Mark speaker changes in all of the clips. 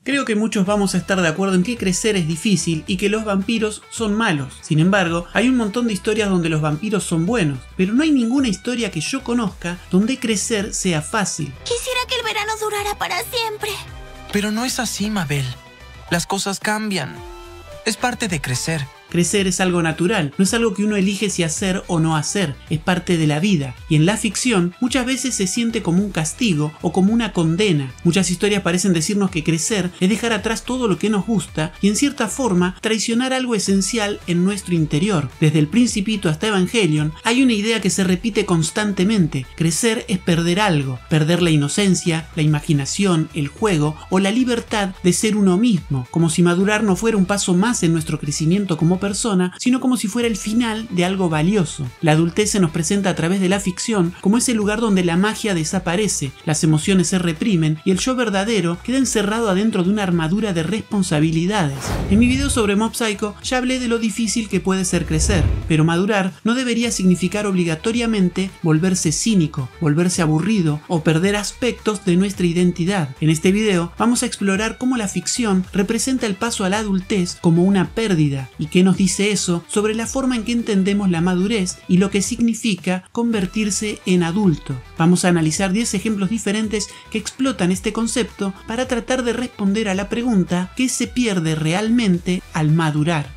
Speaker 1: Creo que muchos vamos a estar de acuerdo en que crecer es difícil y que los vampiros son malos. Sin embargo, hay un montón de historias donde los vampiros son buenos, pero no hay ninguna historia que yo conozca donde crecer sea fácil.
Speaker 2: Quisiera que el verano durara para siempre.
Speaker 3: Pero no es así, Mabel. Las cosas cambian. Es parte de crecer.
Speaker 1: Crecer es algo natural, no es algo que uno elige si hacer o no hacer, es parte de la vida. Y en la ficción muchas veces se siente como un castigo o como una condena. Muchas historias parecen decirnos que crecer es dejar atrás todo lo que nos gusta y en cierta forma traicionar algo esencial en nuestro interior. Desde El Principito hasta Evangelion hay una idea que se repite constantemente: crecer es perder algo, perder la inocencia, la imaginación, el juego o la libertad de ser uno mismo, como si madurar no fuera un paso más en nuestro crecimiento como persona, sino como si fuera el final de algo valioso. La adultez se nos presenta a través de la ficción como ese lugar donde la magia desaparece, las emociones se reprimen y el yo verdadero queda encerrado adentro de una armadura de responsabilidades. En mi video sobre Mob Psycho ya hablé de lo difícil que puede ser crecer, pero madurar no debería significar obligatoriamente volverse cínico, volverse aburrido o perder aspectos de nuestra identidad. En este video vamos a explorar cómo la ficción representa el paso a la adultez como una pérdida y qué nos dice eso sobre la forma en que entendemos la madurez y lo que significa convertirse en adulto. Vamos a analizar 10 ejemplos diferentes que explotan este concepto para tratar de responder a la pregunta: ¿qué se pierde realmente al madurar?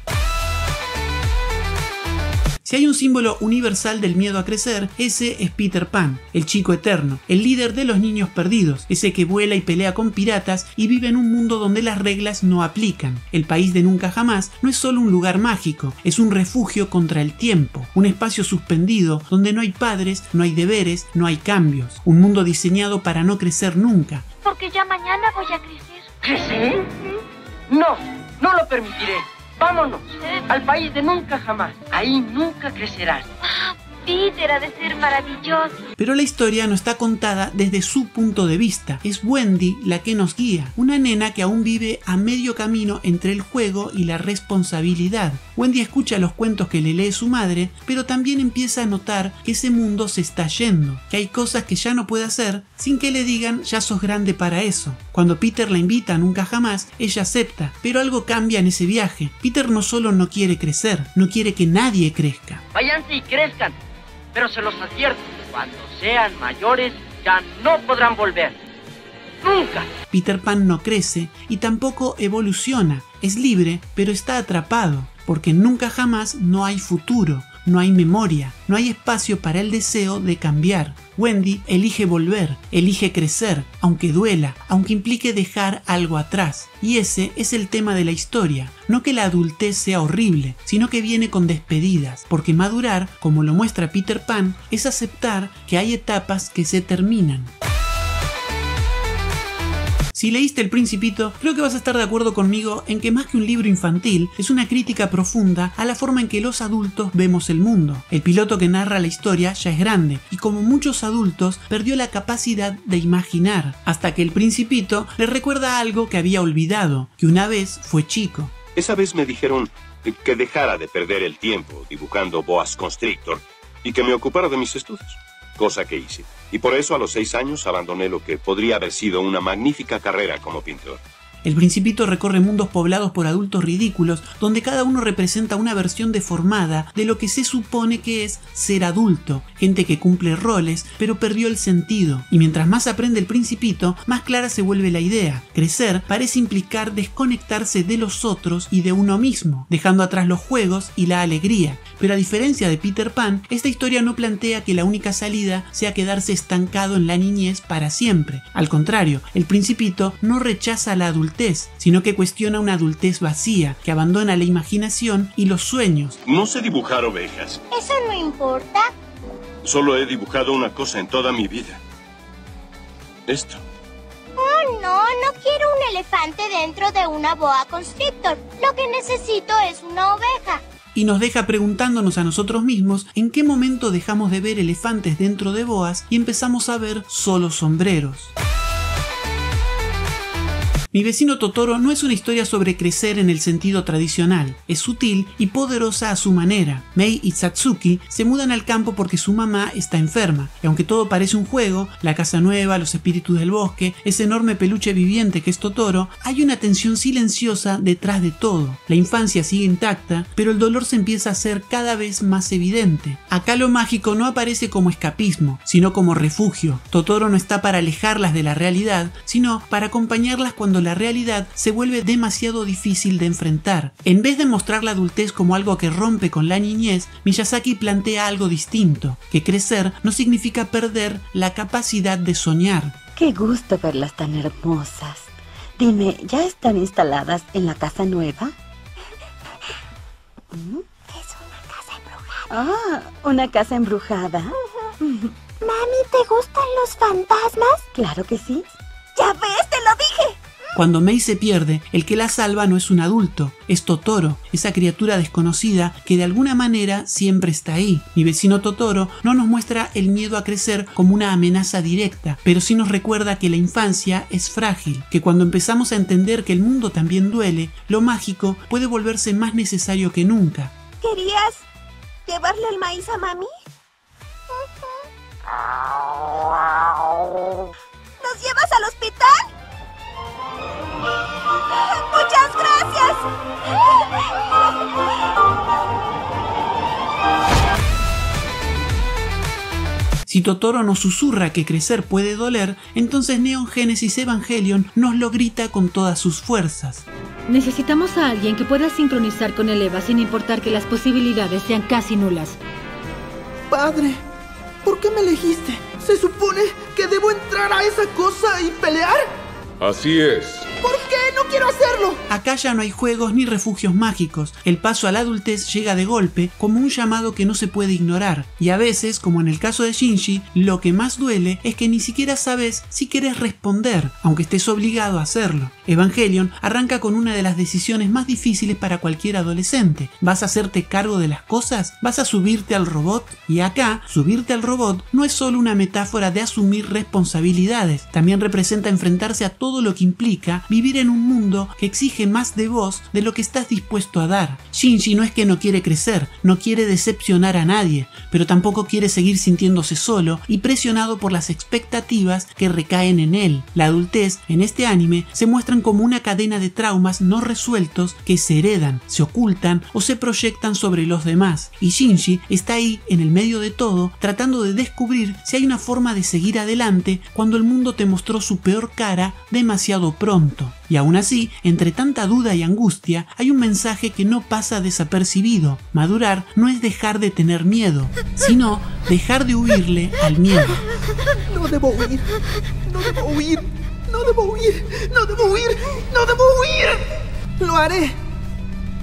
Speaker 1: Si hay un símbolo universal del miedo a crecer, ese es Peter Pan, el chico eterno, el líder de los niños perdidos, ese que vuela y pelea con piratas y vive en un mundo donde las reglas no aplican. El país de nunca jamás no es solo un lugar mágico, es un refugio contra el tiempo, un espacio suspendido donde no hay padres, no hay deberes, no hay cambios, un mundo diseñado para no crecer nunca.
Speaker 2: Porque ya mañana voy a crecer.
Speaker 4: ¿Crecer? No, no lo permitiré. Vámonos al país de nunca jamás. Ahí nunca crecerás.
Speaker 2: Peter, ha de ser maravilloso.
Speaker 1: Pero la historia no está contada desde su punto de vista. Es Wendy la que nos guía, una nena que aún vive a medio camino entre el juego y la responsabilidad. Wendy escucha los cuentos que le lee su madre, pero también empieza a notar que ese mundo se está yendo, que hay cosas que ya no puede hacer sin que le digan ya sos grande para eso. Cuando Peter la invita a nunca jamás, ella acepta, pero algo cambia en ese viaje. Peter no solo no quiere crecer, no quiere que nadie crezca.
Speaker 4: Váyanse y crezcan. Pero se los advierto, cuando sean mayores ya no podrán volver. ¡Nunca!
Speaker 1: Peter Pan no crece y tampoco evoluciona. Es libre, pero está atrapado, porque nunca jamás no hay futuro, no hay memoria, no hay espacio para el deseo de cambiar. Wendy elige volver, elige crecer, aunque duela, aunque implique dejar algo atrás. Y ese es el tema de la historia. No que la adultez sea horrible, sino que viene con despedidas, porque madurar, como lo muestra Peter Pan, es aceptar que hay etapas que se terminan. Si leíste El Principito, creo que vas a estar de acuerdo conmigo en que más que un libro infantil, es una crítica profunda a la forma en que los adultos vemos el mundo. El piloto que narra la historia ya es grande, y como muchos adultos, perdió la capacidad de imaginar, hasta que El Principito le recuerda algo que había olvidado, que una vez fue chico.
Speaker 5: Esa vez me dijeron que dejara de perder el tiempo dibujando boas constrictor y que me ocupara de mis estudios. Cosa que hice. Y por eso a los 6 años abandoné lo que podría haber sido una magnífica carrera como pintor.
Speaker 1: El Principito recorre mundos poblados por adultos ridículos, donde cada uno representa una versión deformada de lo que se supone que es ser adulto, gente que cumple roles, pero perdió el sentido. Y mientras más aprende el Principito, más clara se vuelve la idea. Crecer parece implicar desconectarse de los otros y de uno mismo, dejando atrás los juegos y la alegría. Pero a diferencia de Peter Pan, esta historia no plantea que la única salida sea quedarse estancado en la niñez para siempre. Al contrario, el Principito no rechaza la adultez, sino que cuestiona una adultez vacía, que abandona la imaginación y los sueños.
Speaker 5: No sé dibujar ovejas.
Speaker 2: ¿Eso no importa?
Speaker 5: Solo he dibujado una cosa en toda mi vida. Esto.
Speaker 2: Oh, no quiero un elefante dentro de una boa constrictor. Lo que necesito es una oveja.
Speaker 1: Y nos deja preguntándonos a nosotros mismos en qué momento dejamos de ver elefantes dentro de boas y empezamos a ver solo sombreros. Mi vecino Totoro no es una historia sobre crecer en el sentido tradicional, es sutil y poderosa a su manera. Mei y Satsuki se mudan al campo porque su mamá está enferma, y aunque todo parece un juego, la casa nueva, los espíritus del bosque, ese enorme peluche viviente que es Totoro, hay una tensión silenciosa detrás de todo. La infancia sigue intacta, pero el dolor se empieza a hacer cada vez más evidente. Acá lo mágico no aparece como escapismo, sino como refugio. Totoro no está para alejarlas de la realidad, sino para acompañarlas cuando la realidad se vuelve demasiado difícil de enfrentar. En vez de mostrar la adultez como algo que rompe con la niñez, Miyazaki plantea algo distinto, que crecer no significa perder la capacidad de soñar.
Speaker 6: Qué gusto verlas tan hermosas. Dime, ¿ya están instaladas en la casa nueva?
Speaker 2: Es una casa embrujada.
Speaker 6: Ah, una casa embrujada.
Speaker 2: Mami, ¿te gustan los fantasmas?
Speaker 6: Claro que sí.
Speaker 2: ¡Ya ves, te lo dije!
Speaker 1: Cuando Mei se pierde, el que la salva no es un adulto, es Totoro, esa criatura desconocida que de alguna manera siempre está ahí. Mi vecino Totoro no nos muestra el miedo a crecer como una amenaza directa, pero sí nos recuerda que la infancia es frágil, que cuando empezamos a entender que el mundo también duele, lo mágico puede volverse más necesario que nunca.
Speaker 2: ¿Querías llevarle el maíz a mami? ¿Nos llevas al hospital? ¡Muchas gracias!
Speaker 1: Si Totoro nos susurra que crecer puede doler, entonces Neon Genesis Evangelion nos lo grita con todas sus fuerzas.
Speaker 7: Necesitamos a alguien que pueda sincronizar con el EVA sin importar que las posibilidades sean casi nulas.
Speaker 8: Padre, ¿por qué me elegiste? ¿Se supone que debo entrar a esa cosa y pelear?
Speaker 9: Así es.
Speaker 8: ¿Por qué? ¡No quiero hacerlo!
Speaker 1: Acá ya no hay juegos ni refugios mágicos. El paso a la adultez llega de golpe como un llamado que no se puede ignorar. Y a veces, como en el caso de Shinji, lo que más duele es que ni siquiera sabes si querés responder, aunque estés obligado a hacerlo. Evangelion arranca con una de las decisiones más difíciles para cualquier adolescente. ¿Vas a hacerte cargo de las cosas? ¿Vas a subirte al robot? Y acá, subirte al robot no es solo una metáfora de asumir responsabilidades, también representa enfrentarse a todo lo que implica vivir en un mundo que exige más de vos de lo que estás dispuesto a dar. Shinji no es que no quiere crecer, no quiere decepcionar a nadie, pero tampoco quiere seguir sintiéndose solo y presionado por las expectativas que recaen en él. La adultez en este anime se muestran como una cadena de traumas no resueltos que se heredan, se ocultan o se proyectan sobre los demás. Y Shinji está ahí en el medio de todo, tratando de descubrir si hay una forma de seguir adelante cuando el mundo te mostró su peor cara demasiado pronto. Y aún así, entre tanta duda y angustia, hay un mensaje que no pasa desapercibido. Madurar no es dejar de tener miedo, sino dejar de huirle al miedo.
Speaker 8: No debo huir. No debo huir. No debo huir. No debo huir. No debo huir. Lo haré.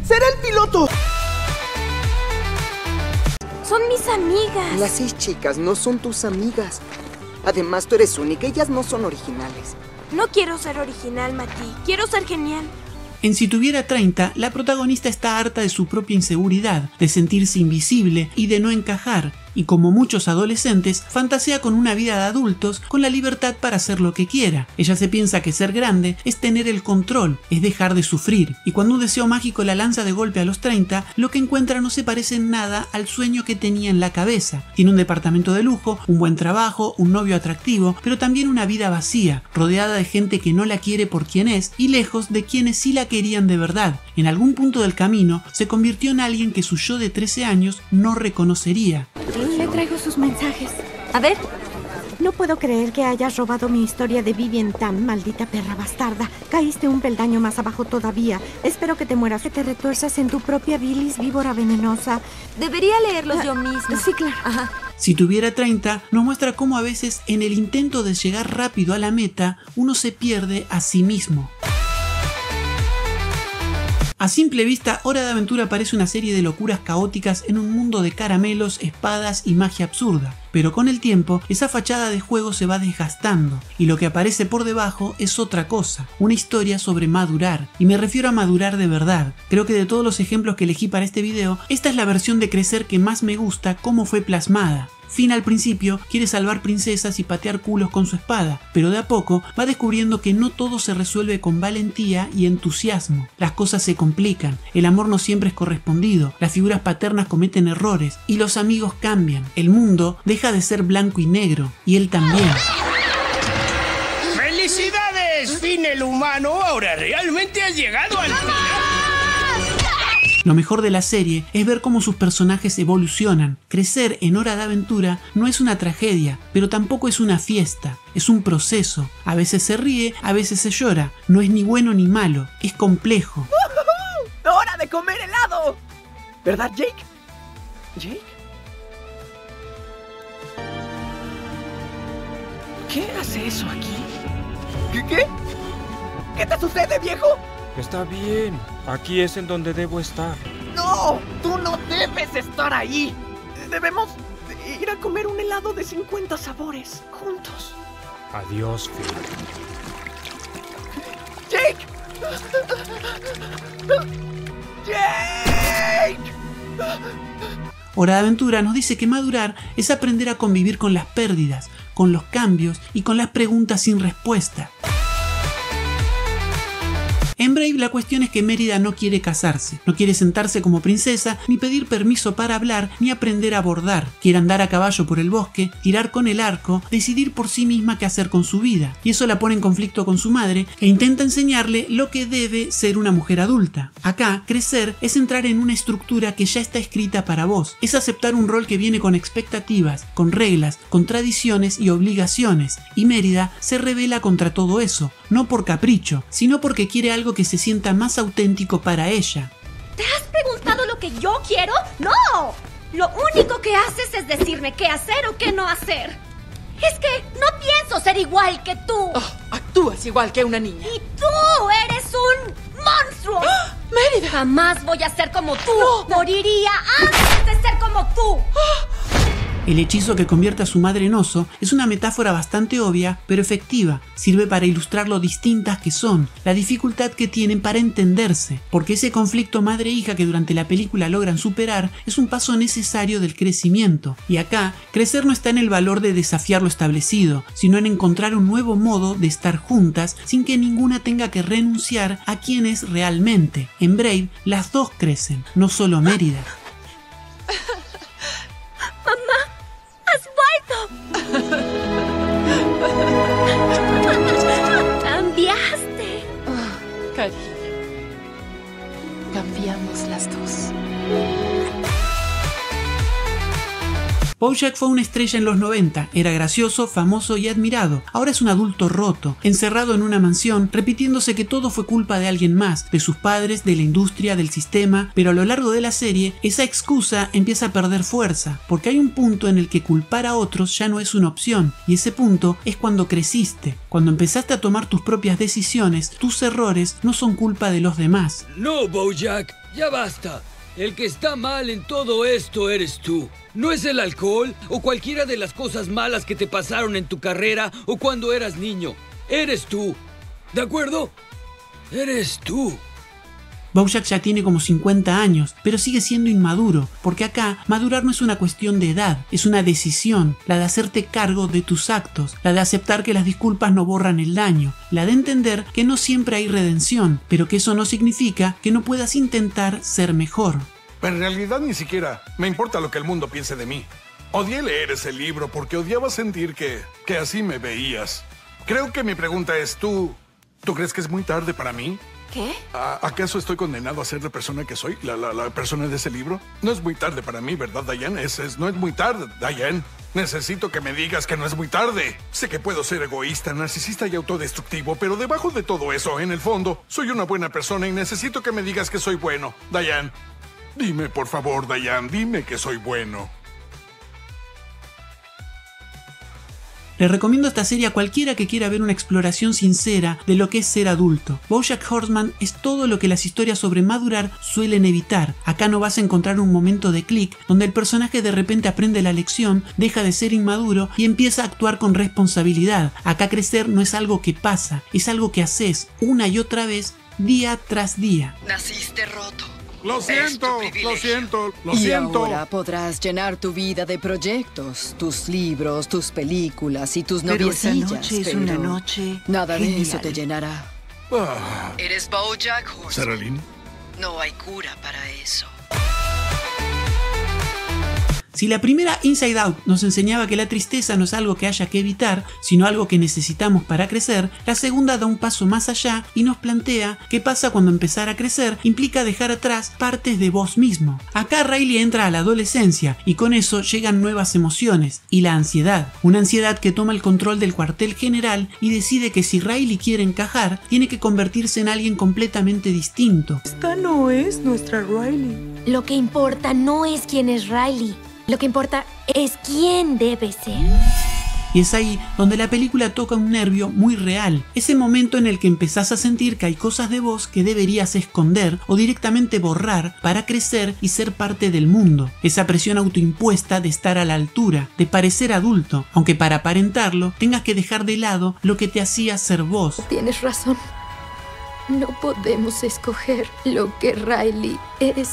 Speaker 8: Seré el piloto.
Speaker 2: Son mis amigas.
Speaker 8: Las 6 chicas no son tus amigas. Además, tú eres única. Ellas no son originales.
Speaker 2: No quiero ser original, Mati. Quiero ser genial.
Speaker 1: En Si tuviera 30, la protagonista está harta de su propia inseguridad, de sentirse invisible y de no encajar, y como muchos adolescentes, fantasea con una vida de adultos con la libertad para hacer lo que quiera. Ella se piensa que ser grande es tener el control, es dejar de sufrir, y cuando un deseo mágico la lanza de golpe a los 30, lo que encuentra no se parece en nada al sueño que tenía en la cabeza. Tiene un departamento de lujo, un buen trabajo, un novio atractivo, pero también una vida vacía, rodeada de gente que no la quiere por quien es y lejos de quienes sí la querían de verdad. En algún punto del camino, se convirtió en alguien que su yo de 13 años no reconocería.
Speaker 10: Le traigo sus mensajes. A ver. No puedo creer que hayas robado mi historia de Vivien Tam, maldita perra bastarda. Caíste un peldaño más abajo todavía. Espero que te mueras, que te retuerzas en tu propia bilis, víbora venenosa.
Speaker 11: Debería leerlos yo misma.
Speaker 10: Sí, claro.
Speaker 11: Ajá.
Speaker 1: Si tuviera 30, nos muestra cómo a veces en el intento de llegar rápido a la meta, uno se pierde a sí mismo. A simple vista, Hora de Aventura parece una serie de locuras caóticas en un mundo de caramelos, espadas y magia absurda. Pero con el tiempo, esa fachada de juego se va desgastando, y lo que aparece por debajo es otra cosa, una historia sobre madurar. Y me refiero a madurar de verdad. Creo que de todos los ejemplos que elegí para este video, esta es la versión de crecer que más me gusta cómo fue plasmada. Finn al principio quiere salvar princesas y patear culos con su espada, pero de a poco va descubriendo que no todo se resuelve con valentía y entusiasmo. Las cosas se complican, el amor no siempre es correspondido, las figuras paternas cometen errores y los amigos cambian. El mundo deja de ser blanco y negro, y él también.
Speaker 9: ¡Felicidades, Finn el humano! Ahora realmente has llegado al final.
Speaker 1: Lo mejor de la serie es ver cómo sus personajes evolucionan. Crecer en Hora de Aventura no es una tragedia, pero tampoco es una fiesta. Es un proceso. A veces se ríe, a veces se llora. No es ni bueno ni malo, es complejo.
Speaker 8: ¡Hora de comer helado! ¿Verdad, Jake? ¿Jake? ¿Qué hace eso aquí? ¿Qué te sucede, viejo?
Speaker 12: Está bien. Aquí es en donde debo estar.
Speaker 8: ¡No! ¡Tú no debes estar ahí! Debemos ir a comer un helado de 50 sabores, juntos.
Speaker 12: Adiós, Finn.
Speaker 8: ¡Jake! ¡Jake!
Speaker 1: Hora de Aventura nos dice que madurar es aprender a convivir con las pérdidas, con los cambios y con las preguntas sin respuesta. En Brave la cuestión es que Mérida no quiere casarse, no quiere sentarse como princesa, ni pedir permiso para hablar, ni aprender a bordar. Quiere andar a caballo por el bosque, tirar con el arco, decidir por sí misma qué hacer con su vida. Y eso la pone en conflicto con su madre, e intenta enseñarle lo que debe ser una mujer adulta. Acá, crecer es entrar en una estructura que ya está escrita para vos. Es aceptar un rol que viene con expectativas, con reglas, con tradiciones y obligaciones. Y Mérida se rebela contra todo eso, no por capricho, sino porque quiere algo que se sienta más auténtico para ella.
Speaker 13: ¿Te has preguntado lo que yo quiero? ¡No! Lo único que haces es decirme qué hacer o qué no hacer. Es que no pienso ser igual que tú.
Speaker 14: Oh, actúas igual que una niña.
Speaker 13: Y tú eres un monstruo.
Speaker 14: ¡Ah! ¡Mérida!
Speaker 13: Jamás voy a ser como tú.
Speaker 14: No.
Speaker 13: Moriría antes de ser como tú.
Speaker 14: ¡Ah!
Speaker 1: El hechizo que convierte a su madre en oso es una metáfora bastante obvia, pero efectiva. Sirve para ilustrar lo distintas que son, la dificultad que tienen para entenderse, porque ese conflicto madre-hija que durante la película logran superar es un paso necesario del crecimiento. Y acá, crecer no está en el valor de desafiar lo establecido, sino en encontrar un nuevo modo de estar juntas sin que ninguna tenga que renunciar a quién es realmente. En Brave, las dos crecen, no solo Mérida.
Speaker 13: ¡Cambiaste!
Speaker 14: Oh, cariño. Cambiamos las dos.
Speaker 1: BoJack fue una estrella en los 90, era gracioso, famoso y admirado. Ahora es un adulto roto, encerrado en una mansión, repitiéndose que todo fue culpa de alguien más, de sus padres, de la industria, del sistema, pero a lo largo de la serie, esa excusa empieza a perder fuerza, porque hay un punto en el que culpar a otros ya no es una opción, y ese punto es cuando creciste, cuando empezaste a tomar tus propias decisiones, tus errores no son culpa de los demás.
Speaker 15: No, BoJack, ya basta. El que está mal en todo esto eres tú. No es el alcohol o cualquiera de las cosas malas que te pasaron en tu carrera o cuando eras niño. Eres tú. ¿De acuerdo? Eres tú.
Speaker 1: BoJack ya tiene como 50 años, pero sigue siendo inmaduro, porque acá madurar no es una cuestión de edad, es una decisión, la de hacerte cargo de tus actos, la de aceptar que las disculpas no borran el daño, la de entender que no siempre hay redención, pero que eso no significa que no puedas intentar ser mejor.
Speaker 16: En realidad ni siquiera me importa lo que el mundo piense de mí. Odié leer ese libro porque odiaba sentir que así me veías. Creo que mi pregunta es, ¿tú crees que es muy tarde para mí?
Speaker 14: ¿Qué?
Speaker 16: ¿Acaso estoy condenado a ser la persona que soy? ¿La persona de ese libro? No es muy tarde para mí, ¿verdad, Diane? No es muy tarde, Diane. Necesito que me digas que no es muy tarde. Sé que puedo ser egoísta, narcisista y autodestructivo, pero debajo de todo eso, en el fondo, soy una buena persona y necesito que me digas que soy bueno. Diane, dime, por favor, Diane, dime que soy bueno.
Speaker 1: Le recomiendo esta serie a cualquiera que quiera ver una exploración sincera de lo que es ser adulto. BoJack Horseman es todo lo que las historias sobre madurar suelen evitar. Acá no vas a encontrar un momento de clic donde el personaje de repente aprende la lección, deja de ser inmaduro y empieza a actuar con responsabilidad. Acá crecer no es algo que pasa, es algo que haces una y otra vez, día tras día.
Speaker 14: Naciste roto.
Speaker 16: Lo siento, lo siento, lo
Speaker 17: Y
Speaker 16: siento.
Speaker 17: ahora podrás llenar tu vida de proyectos, tus libros, tus películas y tus
Speaker 18: Pero esa
Speaker 17: noviecillas.
Speaker 18: noche es una noche
Speaker 17: nada de
Speaker 18: genial.
Speaker 17: eso te llenará. Eres BoJack Horseman.
Speaker 16: ¿Sarah Lynn?
Speaker 17: No hay cura para eso.
Speaker 1: Si la primera Inside Out nos enseñaba que la tristeza no es algo que haya que evitar, sino algo que necesitamos para crecer, la segunda da un paso más allá y nos plantea qué pasa cuando empezar a crecer implica dejar atrás partes de vos mismo. Acá Riley entra a la adolescencia y con eso llegan nuevas emociones y la ansiedad. Una ansiedad que toma el control del cuartel general y decide que si Riley quiere encajar, tiene que convertirse en alguien completamente distinto.
Speaker 10: Esta no es nuestra Riley.
Speaker 2: Lo que importa no es quién es Riley. Lo que importa es quién debe ser.
Speaker 1: Y es ahí donde la película toca un nervio muy real. Ese momento en el que empezás a sentir que hay cosas de vos que deberías esconder o directamente borrar para crecer y ser parte del mundo. Esa presión autoimpuesta de estar a la altura, de parecer adulto, aunque para aparentarlo tengas que dejar de lado lo que te hacía ser vos.
Speaker 19: Tienes razón. No podemos escoger lo que Riley es.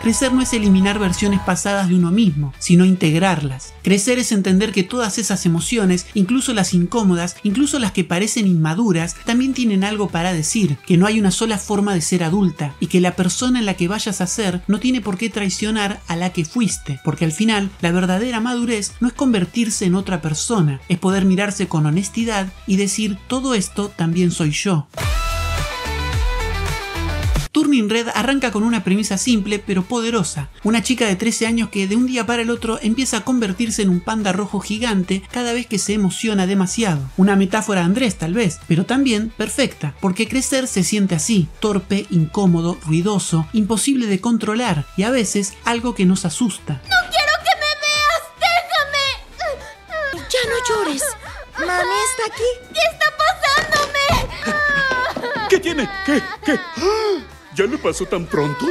Speaker 1: Crecer no es eliminar versiones pasadas de uno mismo, sino integrarlas. Crecer es entender que todas esas emociones, incluso las incómodas, incluso las que parecen inmaduras, también tienen algo para decir, que no hay una sola forma de ser adulta y que la persona en la que vayas a ser no tiene por qué traicionar a la que fuiste, porque al final la verdadera madurez no es convertirse en otra persona, es poder mirarse con honestidad y decir todo esto también soy yo. Turning Red arranca con una premisa simple pero poderosa. Una chica de 13 años que de un día para el otro empieza a convertirse en un panda rojo gigante cada vez que se emociona demasiado. Una metáfora Andrés tal vez, pero también perfecta, porque crecer se siente así, torpe, incómodo, ruidoso, imposible de controlar y a veces algo que nos asusta.
Speaker 2: ¡No quiero que me veas! ¡Déjame!
Speaker 10: Ya no llores. Mami está aquí.
Speaker 2: ¿Qué está pasándome?
Speaker 12: ¿Qué tiene? ¿Qué? ¿Ya le pasó tan pronto?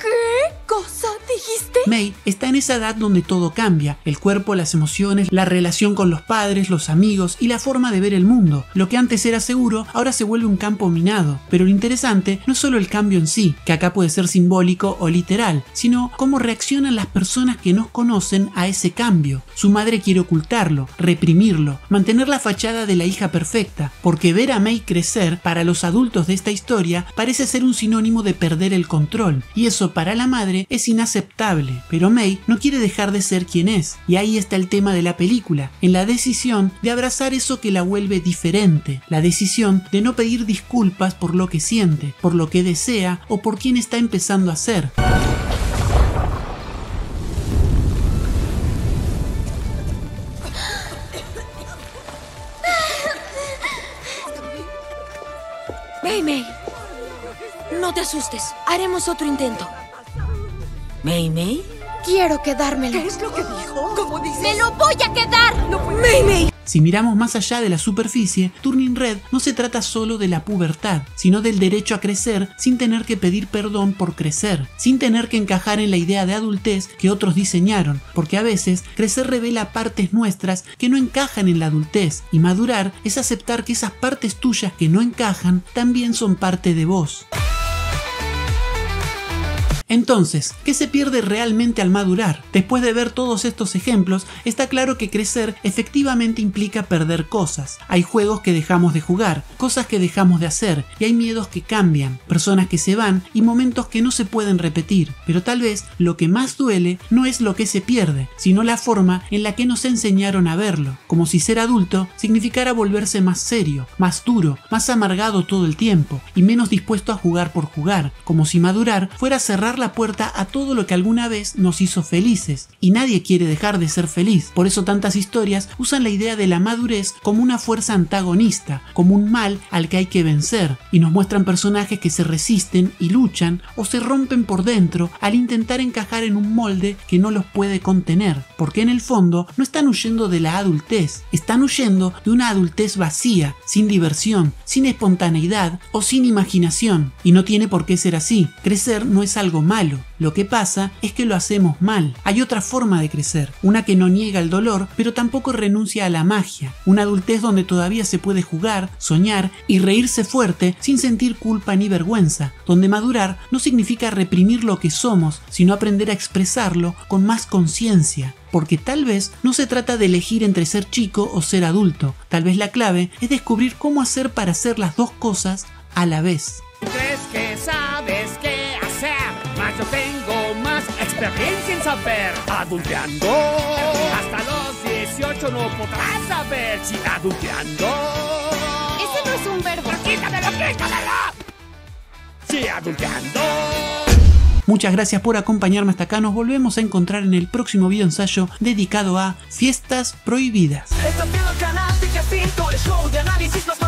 Speaker 10: ¿Qué cosa dijiste?
Speaker 1: May está en esa edad donde todo cambia, el cuerpo, las emociones, la relación con los padres, los amigos y la forma de ver el mundo. Lo que antes era seguro, ahora se vuelve un campo minado. Pero lo interesante no es solo el cambio en sí, que acá puede ser simbólico o literal, sino cómo reaccionan las personas que nos conocen a ese cambio. Su madre quiere ocultarlo, reprimirlo, mantener la fachada de la hija perfecta, porque ver a May crecer para los adultos de esta historia parece ser un sinónimo de perder el control, y eso para la madre es inaceptable. Pero May no quiere dejar de ser quien es, y ahí está el tema de la película, en la decisión de abrazar eso que la vuelve diferente, la decisión de no pedir disculpas por lo que siente, por lo que desea o por quien está empezando a ser.
Speaker 10: May, no te asustes. Haremos otro intento.
Speaker 18: ¿May?
Speaker 10: Quiero quedármelo.
Speaker 14: ¿Qué es lo que dijo? ¿Cómo dices?
Speaker 2: ¡Me lo voy a quedar!
Speaker 10: May.
Speaker 1: Si miramos más allá de la superficie, Turning Red no se trata solo de la pubertad, sino del derecho a crecer sin tener que pedir perdón por crecer, sin tener que encajar en la idea de adultez que otros diseñaron, porque a veces crecer revela partes nuestras que no encajan en la adultez, y madurar es aceptar que esas partes tuyas que no encajan también son parte de vos. Entonces, ¿qué se pierde realmente al madurar? Después de ver todos estos ejemplos, está claro que crecer efectivamente implica perder cosas. Hay juegos que dejamos de jugar, cosas que dejamos de hacer, y hay miedos que cambian, personas que se van y momentos que no se pueden repetir. Pero tal vez lo que más duele no es lo que se pierde, sino la forma en la que nos enseñaron a verlo, como si ser adulto significara volverse más serio, más duro, más amargado todo el tiempo, y menos dispuesto a jugar por jugar, como si madurar fuera cerrar la puerta a todo lo que alguna vez nos hizo felices, y nadie quiere dejar de ser feliz. Por eso tantas historias usan la idea de la madurez como una fuerza antagonista, como un mal al que hay que vencer, y nos muestran personajes que se resisten y luchan o se rompen por dentro al intentar encajar en un molde que no los puede contener, porque en el fondo no están huyendo de la adultez, están huyendo de una adultez vacía, sin diversión, sin espontaneidad o sin imaginación, y no tiene por qué ser así. Crecer no es algo malo, malo. Lo que pasa es que lo hacemos mal. Hay otra forma de crecer, una que no niega el dolor, pero tampoco renuncia a la magia. Una adultez donde todavía se puede jugar, soñar y reírse fuerte sin sentir culpa ni vergüenza. Donde madurar no significa reprimir lo que somos, sino aprender a expresarlo con más conciencia. Porque tal vez no se trata de elegir entre ser chico o ser adulto. Tal vez la clave es descubrir cómo hacer para hacer las dos cosas a la vez.
Speaker 9: ¿Crees que sabes qué hacer? Mas yo tengo más experiencia en saber. Adulteando. Hasta los 18 no podrás saber si adulteando.
Speaker 13: Ese no es un verbo.
Speaker 9: ¡Quítamelo, quítamelo! Sí, adulteando.
Speaker 1: Muchas gracias por acompañarme hasta acá. Nos volvemos a encontrar en el próximo video ensayo dedicado a fiestas prohibidas.
Speaker 8: Estás viendo el canal de Jacinto, el show de análisis más